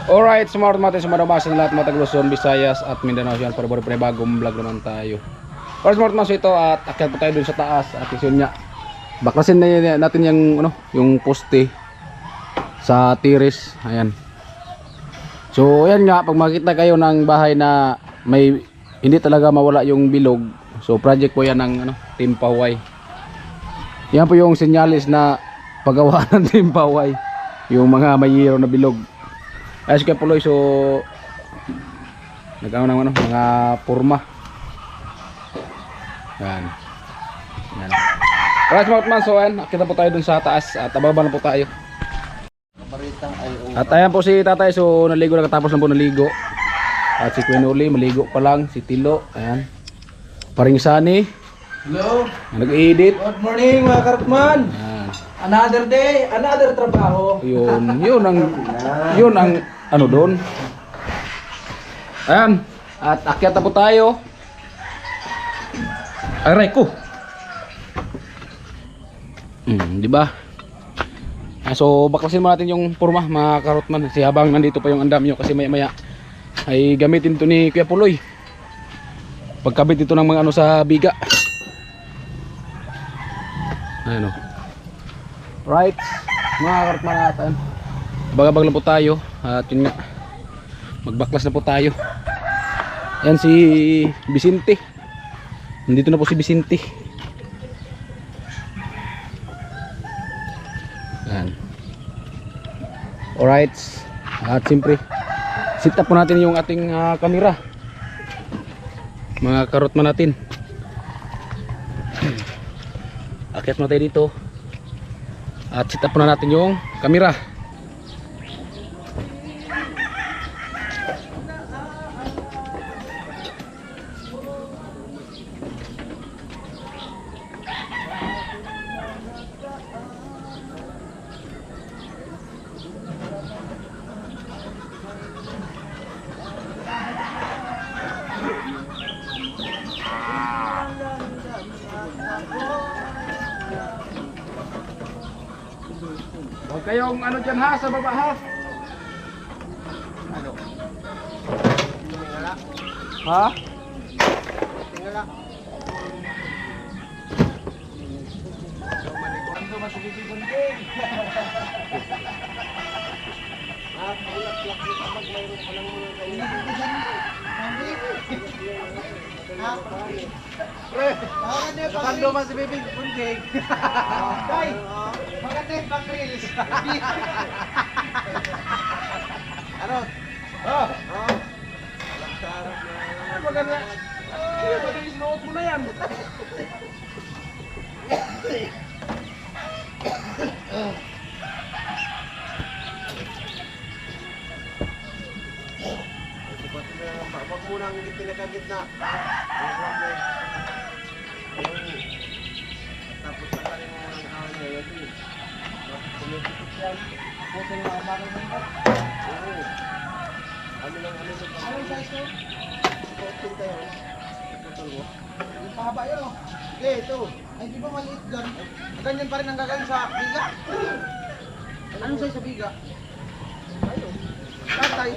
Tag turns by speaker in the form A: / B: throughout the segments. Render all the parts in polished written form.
A: Alright, smart natin sa marabasan ng lahat mga taga-Luzon, Visayas at Mindanao yan. Para bagong vlog naman tayo. Alright, smart mas ito at akyat po tayo dun sa taas at yun nga. Baklasin na natin yung ano, yung poste sa tiris. Ayan. So ayan nga, pag makita kayo ng bahay na may hindi talaga mawala yung bilog. So project po yan ng ano, Team Paway. Yan po yung senyalis na paggawa ng Team Paway. Yung mga mayiro na bilog. Ayos kaya puloy, so nagkaroon ng ano, mga purma. Yan. Yan. Alright mga man, so ayan, akita po tayo dun sa taas at ababa na po tayo. At ayan po si tatay, so naligo na, katapos na po naligo. At si Queen Uli, maligo pa lang, si Tilo, ayan. Paring Sani.
B: Hello.
A: Nag-edit.
B: Good morning mga kartman.
A: Ayan.
B: Another day, another trabaho.
A: Yun ang ano doon. Ayan. At akyat na po tayo. Aray ko. Di ba? So baklasin mo natin yung purma mga karotman. Kasi habang nandito pa yung andam nyo, kasi maya maya ay gamitin to ni Kuya Puloy. Pagkabit ito ng mga ano sa biga. Ayan o. Right. Mga karotman natin. Bagabag lang po tayo. At yun nga, magbaklas na po tayo. Ayan si Vicente. Nandito na po si Vicente. Ayan. Alright. At siyempre, sit up po natin yung ating camera. Mga karotman natin. Akyat mo tayo dito. At sit up po na natin yung camera. Huwag kayong ano dyan ha, sa baba ha. Ano? Tingala? Ha? Tingala? Ano masibibigundin? Ulak-lak yung kapag mayroon pa lang muna kayo. Ha? Pre, nakando masibibigundin. Day! Maganda yung pang-reels. Ano? Oh! Sarap na. Maganda. Maganda yung note mo na yan. Wag mo nang pinakagitna. Tapos na rin mo ng kawan niya yun. Pumipipit yan. Puto yung mga bakal ng ito. Oo. Ano lang ano sa pang... Anong size ko? 14 tayo. Putol mo. Yung pahaba yun o. Sige, ito. Ay, di ba maliit dyan? Ganyan pa rin ang gagawin sa biga. Anong size sa biga? Ayun. Tatay.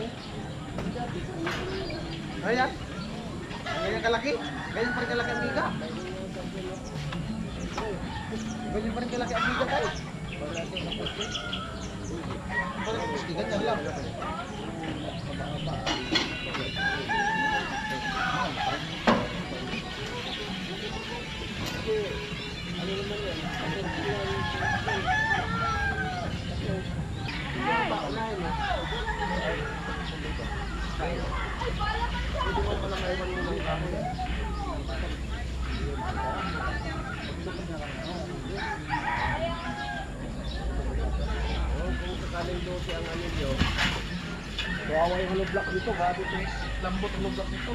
A: Ayan. Ganyan kalaki. Ganyan pa rin kalaki ang biga. Ganyan pa rin kalaki ang biga tayo. Ganyan lang. Ano naman yan? Sakaling 12 ang ano nyo, kawawa yung hollow block dito, grabe ito lambot hollow block dito.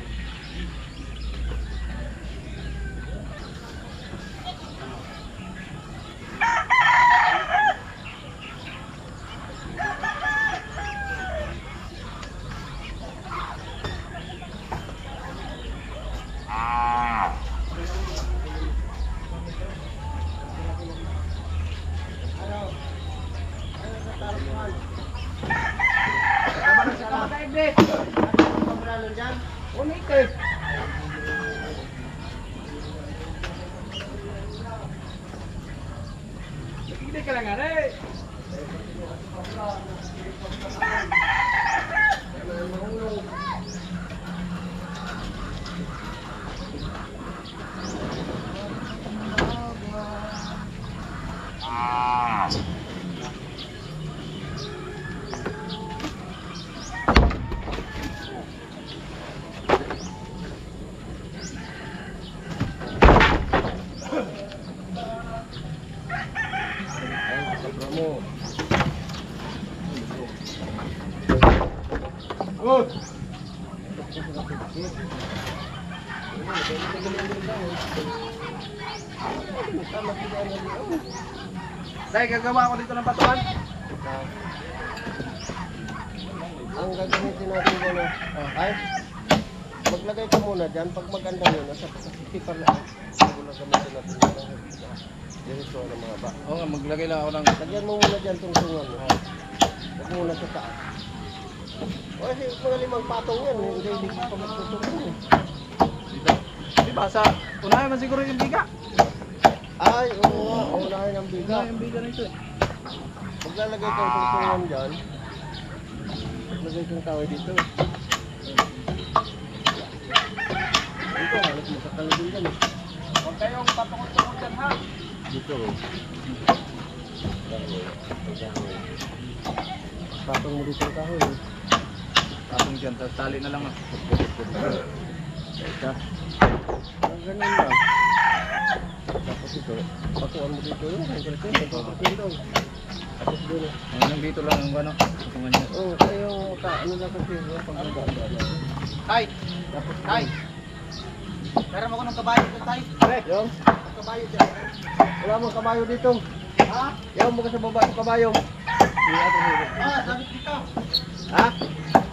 B: de. Ano pa pala dyan? Unik eh. Hindi ka lang eh. Good. Dahil gagawa ako dito ng batuan.
C: Ang gagamitin natin dyan, ay, maglagay ka muna dyan. Pag maganda yun, nasa sticker na. Bago na gamitin natin dyan. Diretso ng mga ba.
A: Oo nga, maglagay lang ako ng...
C: Lagyan mo muna dyan tungtungan mo. Huwag muna sa taas. O kasi mga 5 patong yan, hindi pa magtutungtong eh.
A: Diba, sa unahin man siguro yung biga.
C: Ay, oo nga, unahin ang biga.
A: Unahin yung biga na ito eh.
C: Maglalagay kang tungtungan dyan. Maglagay kang tawag dito. Dito, halos makakalagin dyan eh.
A: Huwag kayong patungon-tungon dyan ha.
C: Dito. Patong mo dito ang kahoy.
A: Patong dyan, tapos tali na lang ah.
C: Ito. Ganun lang. Tapos ito, patuan mo dito yun. Tapos doon.
A: Hanggang dito lang ang ano, patungan niya.
C: Oo, kaya yung ano na kasi yung pagkaganda.
B: Tay.
C: Tapos
B: Tay. Meron ako ng kabayo dito, tay.
C: yung,
B: Kabayo dyan.
C: wala mong kabayo dito.
B: Ha?
C: Yaw mo ka sa baba yung kabayo.
B: Ah, sabit dito.
C: Ha?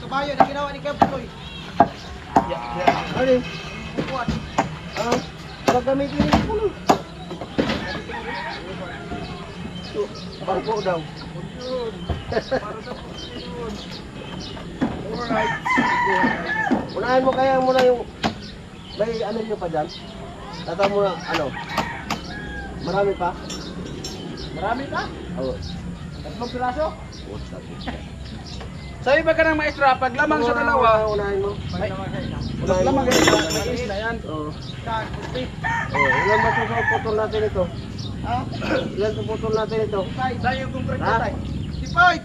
B: Kabayo na ginawa ni Kebloy.
C: Ano?
B: Buwan.
C: Ah, gagamitin yung puno. Bangko daw.
B: Alright.
C: Unahin mo kaya muna yung may ano nyo pa dyan? Tataw mo na ano? Marami pa?
B: Marami ka?
C: Oo.
B: 3 piraso? Sabi ba ka ng maestra, pag lamang sa dalawa,
C: Unahin mo.
B: pag lamang sa dalawa, nag-is na yan.
C: Oo.
B: Saan? Puti.
C: Oo. Ilan ba susuputol natin ito?
B: Ha?
C: Ilan susuputol natin ito?
B: Tayo yung concrete
C: Ha?
B: na tayo. Tipay!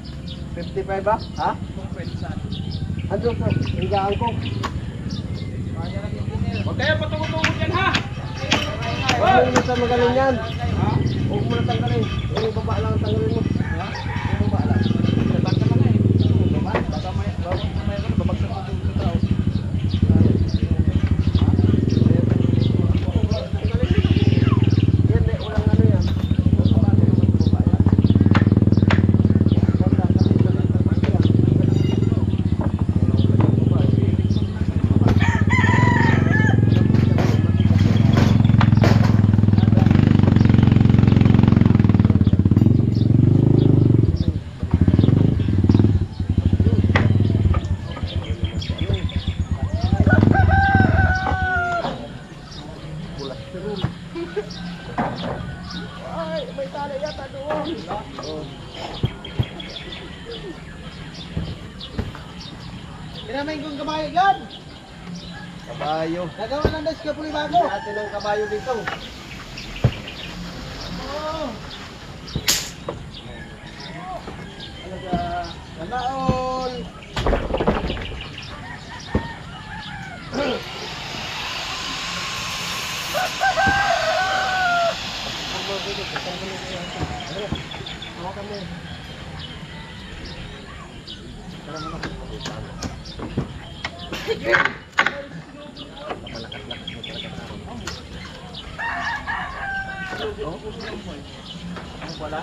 C: 55 ba? Ha?
B: Concrete saan?
C: Andun sa higaan ko.
B: Huwag kayo patungo-tungo dyan ha!
C: Huwag mo na magaling yan. Huwag mo na tanggalin. Yung baba lang ang tanggalin mo.
B: Yung baba lang. Tatanggal na nga eh. Yung baba, baka may babagsak ang tulo ng tao.
C: Yan, walang ano yan. Ay, may tali yata doon. Oh.
B: Kinamain kong kabayo dyan!
C: Kabayo.
B: Nagawa ng desk ka puli bago!
C: Hindi natin ang kabayo dito.
B: Oo!
C: Talaga. Kalaon.
B: Ano pala?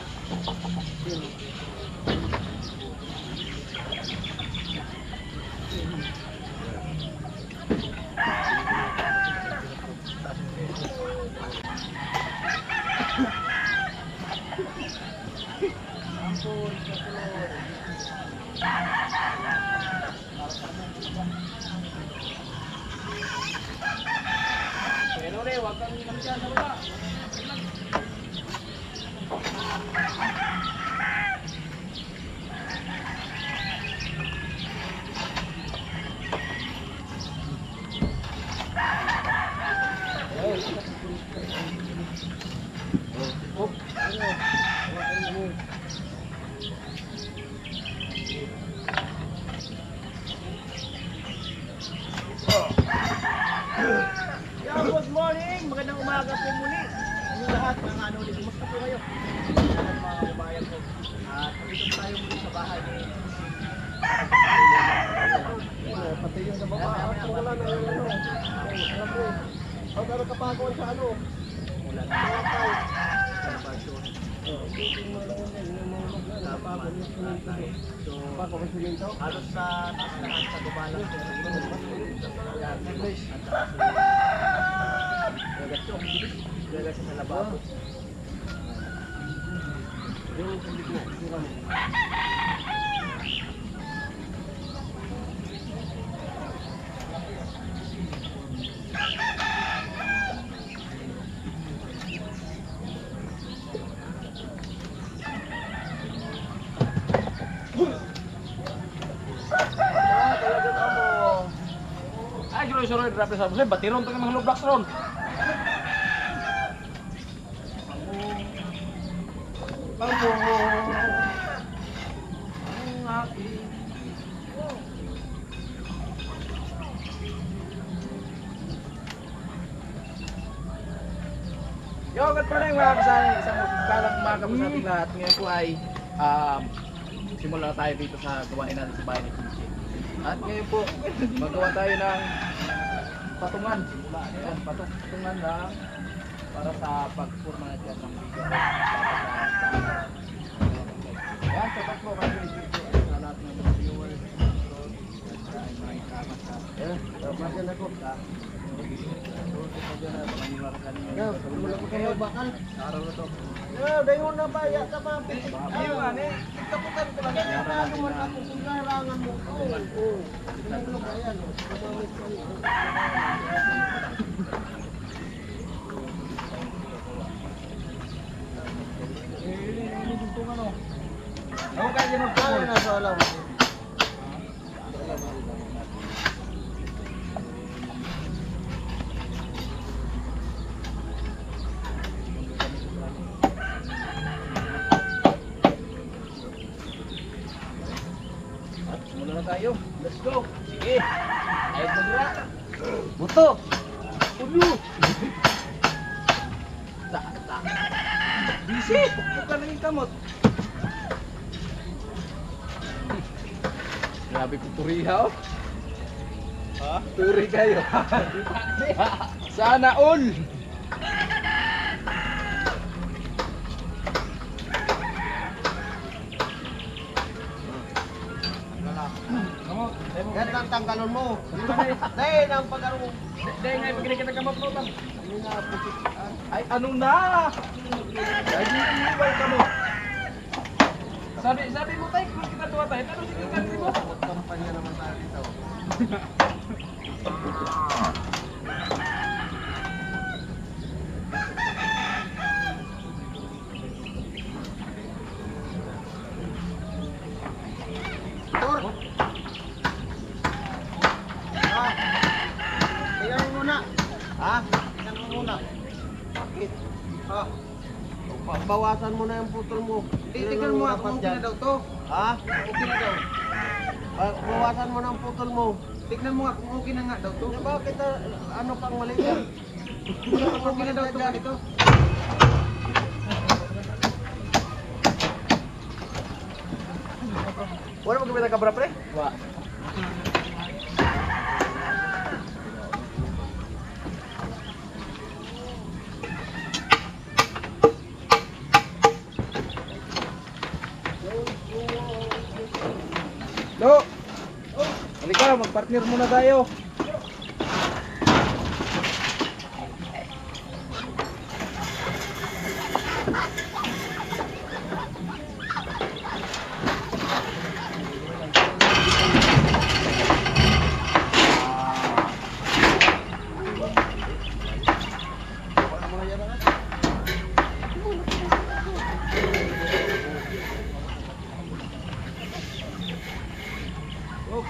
B: dyan sa baba. Good morning! Magandang umaga po muli. Ang lahat ng ano ulit. Kumusta po kayo? Mga kababayan ko. At dito tayo muli sa bahay ni
C: Pati yung sa baba. Wala na yung ano. Alam mo. Ang ano kapaguan sa ano.
B: Mula na celebration. Halos sa taas lahat sa gubalang ko. Gagat sa lababo. Ay, suroy-suroy, drape sa buhay. Batiron ito ng mga blocks ron. Yo, good morning mga kasani. Isang magkalang umaga po sa ating lahat. Ngayon po ay simula na tayo dito sa gawain natin sa bahay ni Kinchi. At ngayon po, magawa tayo ng patungan. Ayan, patungan lang para sa pagpurma na dyan ng video. Ayan, sapat po kasi sa lahat ng mga viewers. Ayan,
C: Pagyan ako. Wala ko kayo bakal.
B: araw na to.
C: Dayon na ba? Yata ba?
B: Ayun nga,
C: Taputan ko lang. Ano man ako kung larangan mo. Oo. Ano ba yan? Kumamit ko yun.
B: Ako kaya din
C: Ano na sa alam?
B: Muna na tayo. Let's go. Sige. Ayos magra. Buto. Ulo. Ta. Bisi. Pukpuk ka lang yung kamot. Grabe ko turiha oh. Ha? Turi kayo. Sana all.
C: Yan ang tanggalon mo. Dahil ang pag-aro.
B: Dahil nga ipagkita kita kamot mo lang.
C: Hindi na putik.
B: Ay, ano na? Ay, iiwal ka mo. Sabi mo tayo, kung kita tuwa tayo, tanong sige country mo.
C: Kampanya naman tayo dito. Tor! Tingnan mo muna. Ha? Tingnan mo muna. Bakit? Ha? Bawasan mo na yung putol mo.
B: Titignan mo ako, okay na daw to.
C: Ha?
B: Okay na daw.
C: Bawasan mo na ang putol mo.
B: Tignan mo nga kung okay na nga daw to.
C: Bakit ano pang mali yan?
B: Okay na daw to ganito. Wala mo gamitan ka bra pre? Wa. Lo. Halika, mag-partner muna tayo.
C: Sampay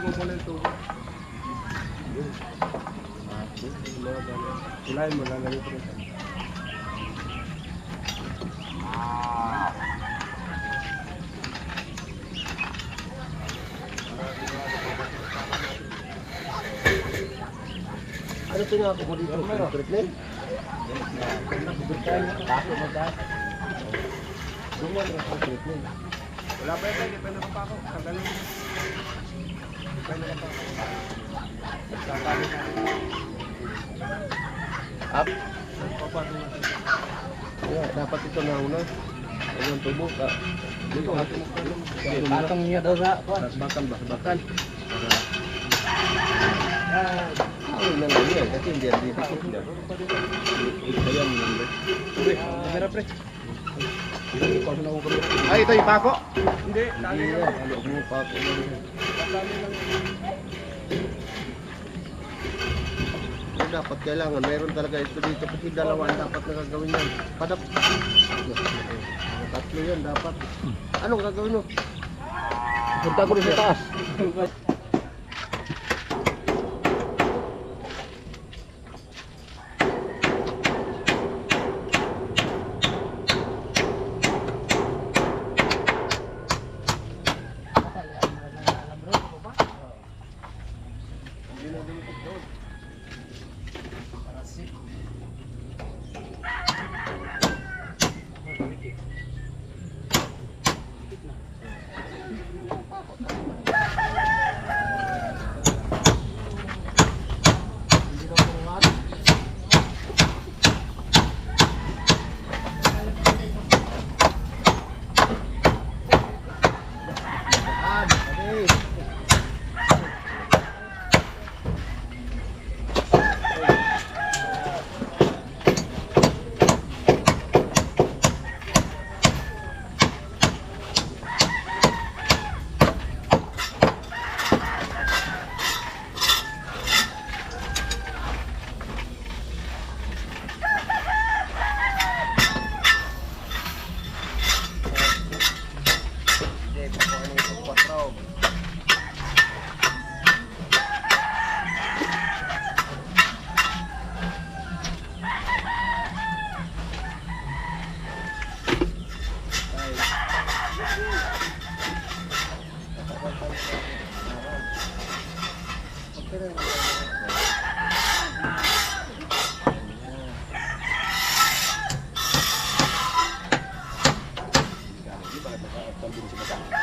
C: mo muna ito. Ilahin mo lang ganito rin. Ano pinaka mo dito? Concrete na yun? Duman ang concrete na yun. Wala pa yun, hindi pa nakapako. Tagalin.
B: Up.
C: Yeah, dapat ito na una. Ayun, tubo ka. Dito, atin mo ka.
B: Patong niya daw sa kuwan.
C: Bakal. Ay, nalang yan. Kasi hindi yan dito. Ayan mo lang.
B: Kamera pre.
C: Ay, ito yung pako? Hindi yan. Ano mo pako lang yan. Dapat kailangan meron talaga ito dito kasi dalawa ang dapat na gagawin yan. Tatlo yan dapat. Anong gagawin mo?
A: Punta ko rin sa taas.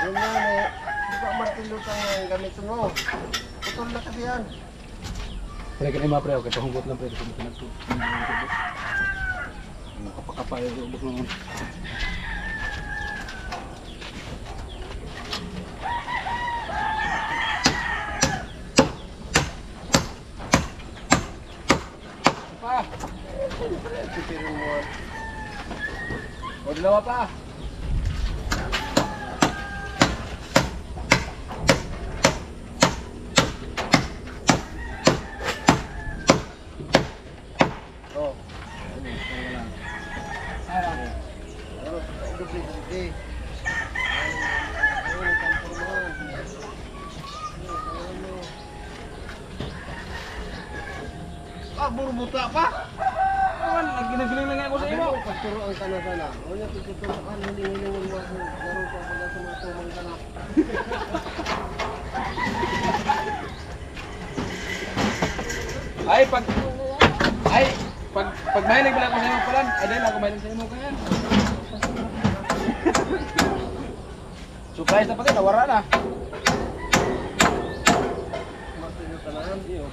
C: Yung nani, di ba martilyo kang gamitin mo? Putol na kasi yan.
A: Pre, kaya mga pre, okay, pahugot lang pre. Kapag-kapay, ubos naman. Pa!
C: Pipirin mo.
A: O, dalawa pa!
C: Oh. Ano, duplicate. Ayun, kamporman. Ah, burbuta pa?
A: Naman, nagginagaling lang ako sa iyo.
C: Pagturoan ka na sana. O niya, tututuroan, hiling-hilingin mo ako. Laro pa pala sa mga tumang ka na.
A: Ay, pag mahilig pala ako sa iyo pala, ay dahil ako mahilig sa iyo kaya. Surprise na pati, nawara na.
C: Martilyo tanahan, iyo.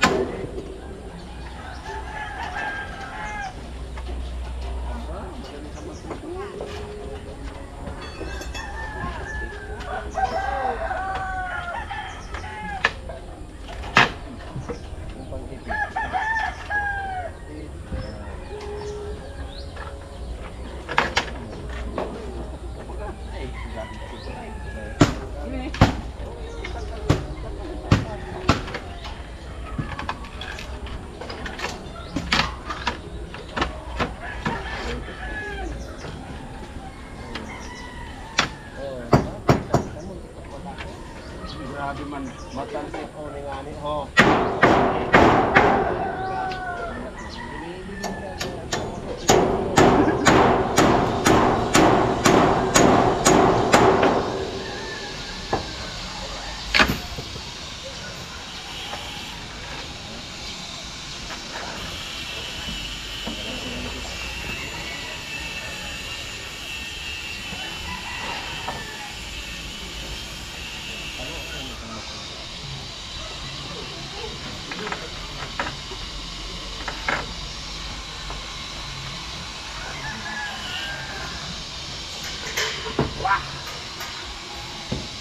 C: Matansip o ni ngani ho.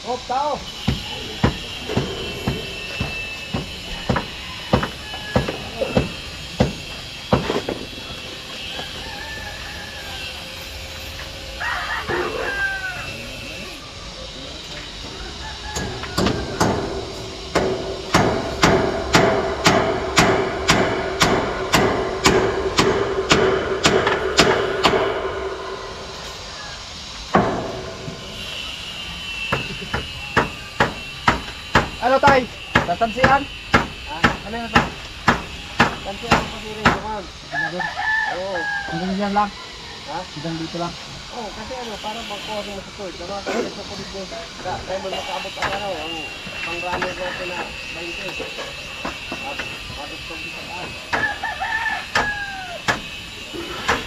C: Hop, tao.
B: Ano tay? Tatansian? Ano yung nasa?
C: Tanto ang pasurin ko man. Oo.
B: Hanggang yan lang?
C: Ha?
B: Hanggang dito lang?
C: Oo, kasi ano, para magkuha ng masuport. Ano, kasi sa kulit mo, kaya mo makaabot ang ano, ang pangrami ko na 20. At abot ko sa taas.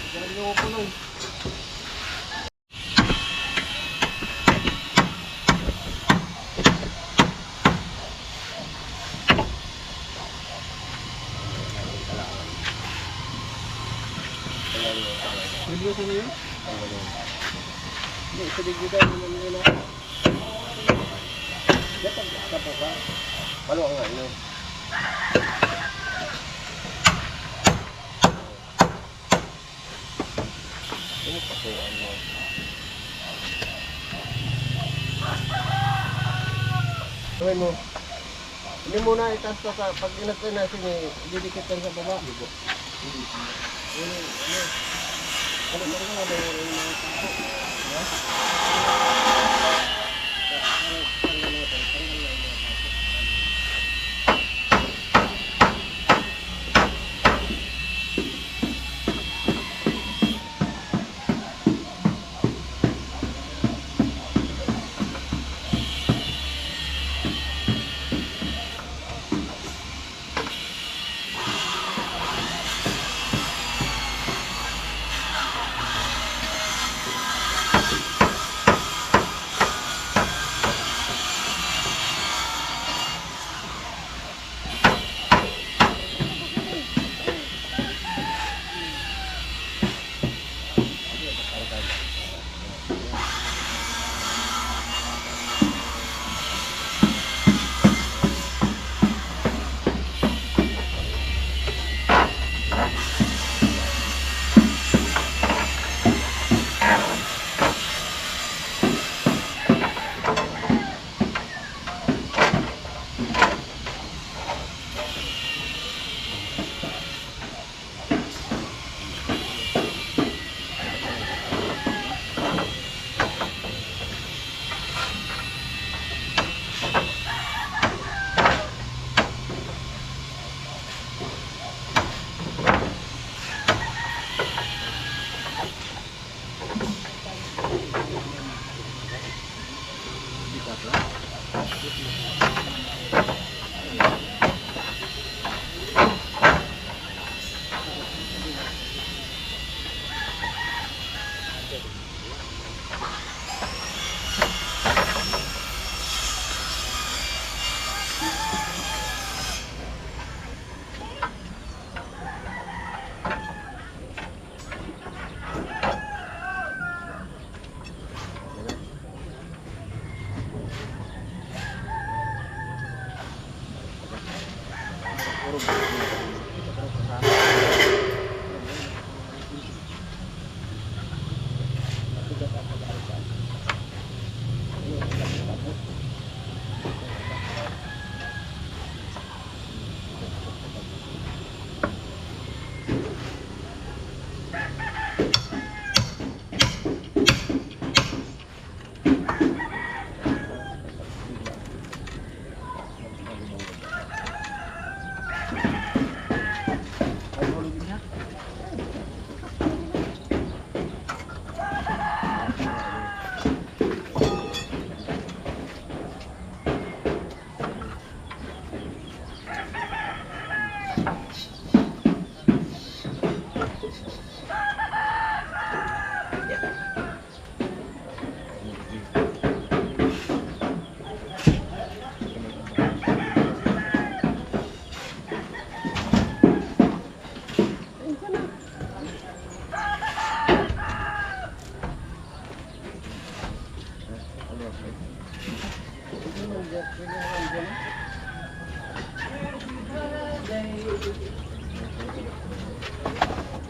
C: Diyan yung puloy.
B: Seryoso na yun?
C: Hindi, sa digital naman yun na. Dapat po ba? Palo nga yun. Ini pasukan mo. Gawin mo. Hindi muna itas to sa pag inatay na sini, didikit kan sa baba. Ano? Ano ba nga ba yung mga tao?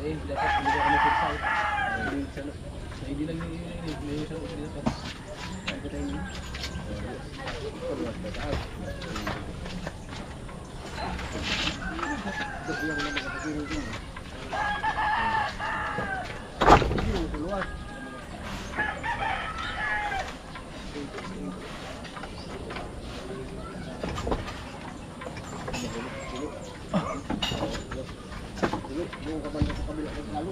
B: Eh, dapat hindi kami pirsal. Hindi lang may sa ulit dapat.
C: Yung kabanda sa kabila ng lalo.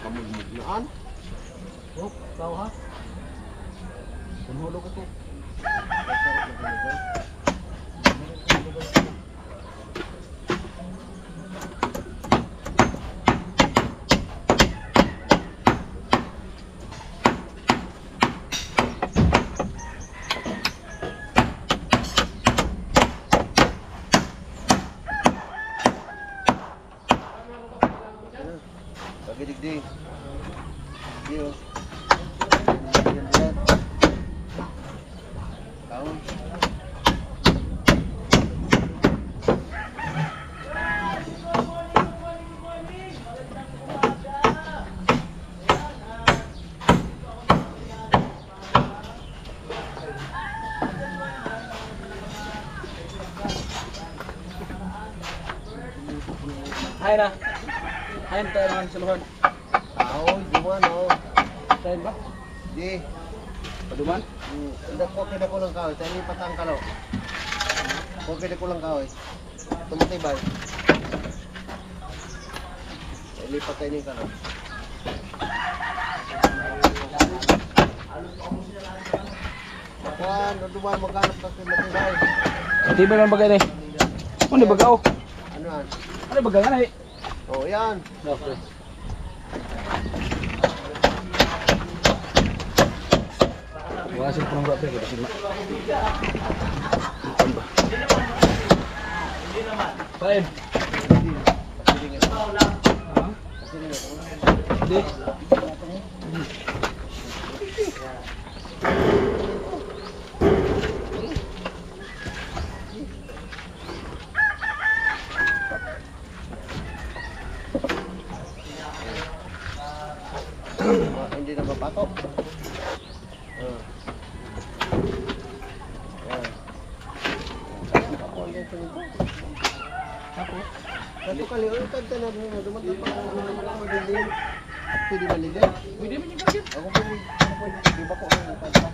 C: Kamugmugnaan.
B: Oh, tao ha? Pumulo ko to.
C: Pagidigdig. Iyo. Kaon.
B: Hay na. Hay tayo naman sa luhan.
C: Kaon, duman oh.
B: Tayo ba?
C: Di.
B: Paduman?
C: Hindi ko kida ko lang kahoy. Tayo lipat ang kalaw. Ko kida ko lang kahoy. Tumatibay. Tayo lipat tayo yung kalaw. Kuan, duman maghanap ka tumatibay.
A: Tibay lang bagay ni. Ano di bagaw?
C: Ano yan?
A: Ano bagay nga na
C: Oh, yan.
A: Okay. Wala siyang punong rapi kita sila. Pain. Di.
C: Hindi na mapatok. Satu kali ulit kan tanah mo dumating pa ako magdilim. Pwede malilim.
B: Pwede man yung kakit.
C: Ako pwede di ba ko ang kanta.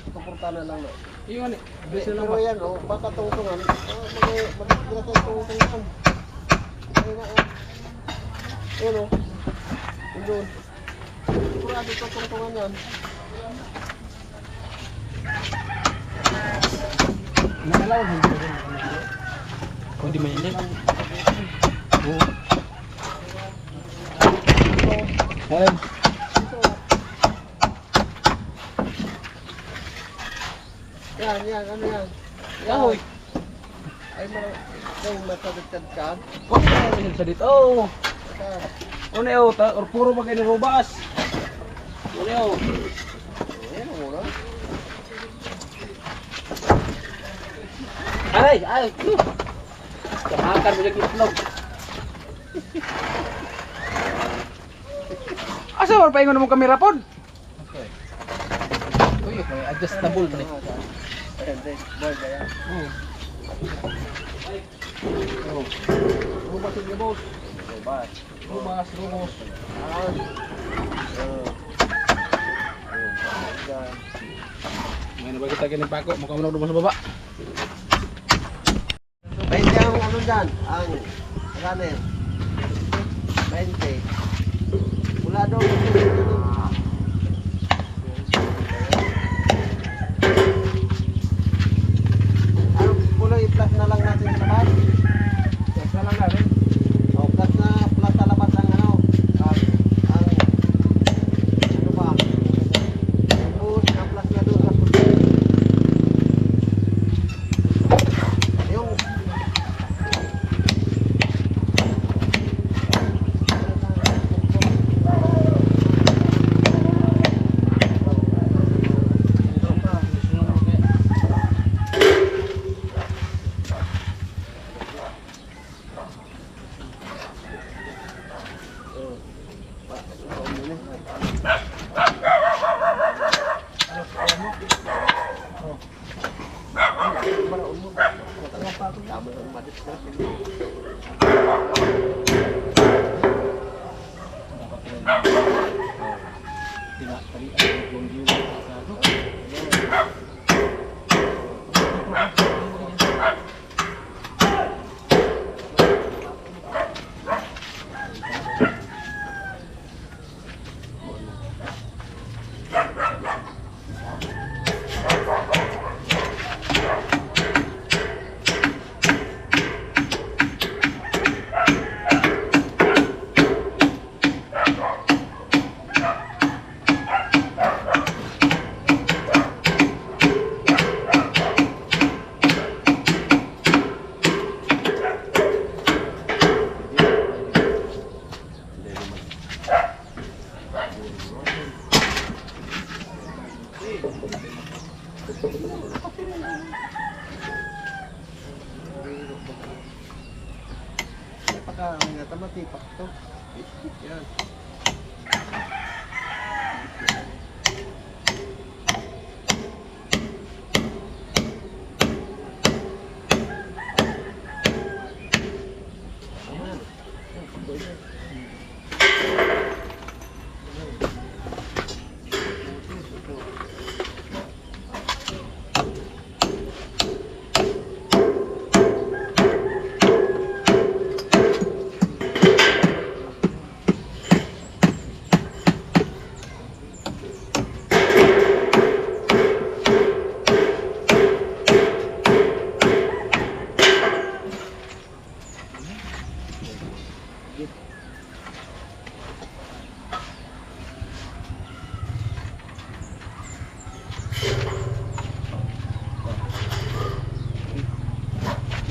C: Suportana lang no.
B: Yung ano? Beso lang
C: Pero
B: ba?
C: yan oh, baka tungtungan. Magkira sa tungtungan. Ay na oh. Ayun oh. Doon. Sigurado ito tungtungan yan.
A: Nakalaw mo. Hindi mainit. Alin?
C: Yan, ano yan?
A: Kahoy.
C: Ay, yung matadagtad ka.
A: Kung ano sa dito? Oh. Ano yun? Or puro ba kayo rubas? Ano yun?
C: Ayan mo na.
A: Aray! Ay! Kamakan mo yung itlog. Asa mo paingon mo kamera pod?
B: Okay. Uy, may adjustable na.
C: Ayan, boy, kaya.
A: Rubas yung gabos.
C: Bye.
A: Rubas, rubos. Ngayon ba kita kini pako? Mukhang mo na sa baba.
C: 20 ang ano dyan, ang runner. 20. Wala daw. Ano, kulay i-plus na lang natin sa lahat.
A: Yes na lang natin.
C: O, plus sa labas ang ano, ang ano ba? Food, ang plus niya doon sa food. Yung pagka may tamatipak to. Yan.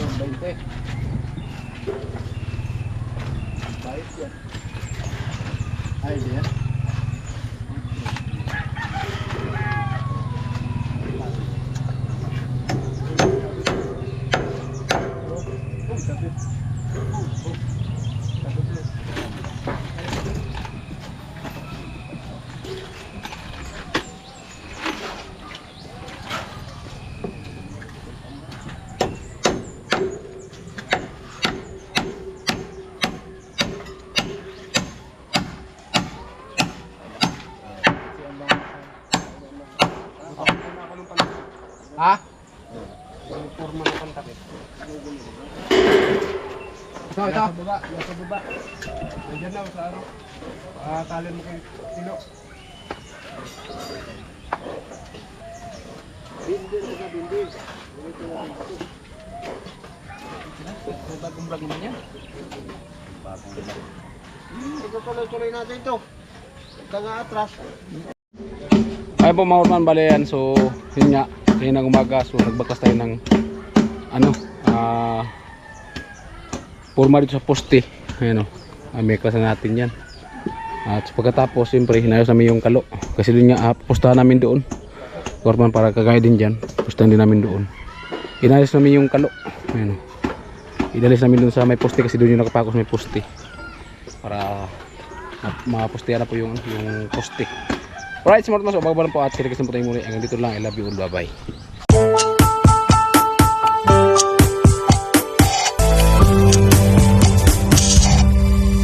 A: Yung 20. Bayad yan. Ay, di yan. Ha?
C: Forma ng kontakit.
A: Ito.
C: Nasa baba. Nandiyan na sa ano. Talin mo kay Tilo. Bindi.
B: bagong vlog naman yan.
C: Itutuloy-tuloy natin ito. Ito nga atras.
A: Ay po mga man bale yan. So yun nga, ngayon ng umaga. So nagbaklas tayo ng ano, forma dito sa poste. Ayan o, may klasan natin yan. At pagkatapos siyempre hinayos namin yung kalo. Kasi doon nga pustahan namin doon. Korban para kagaya din dyan. Pustahan din namin doon. Inayos namin yung kalo. Ayan o. Inalis namin doon sa may poste kasi doon yung nakapakos may poste. Para mapostehan na po yung poste. Alright, smart mas, bago po at sila kasi po tayo muli. Hanggang dito lang, I love you all, bye bye.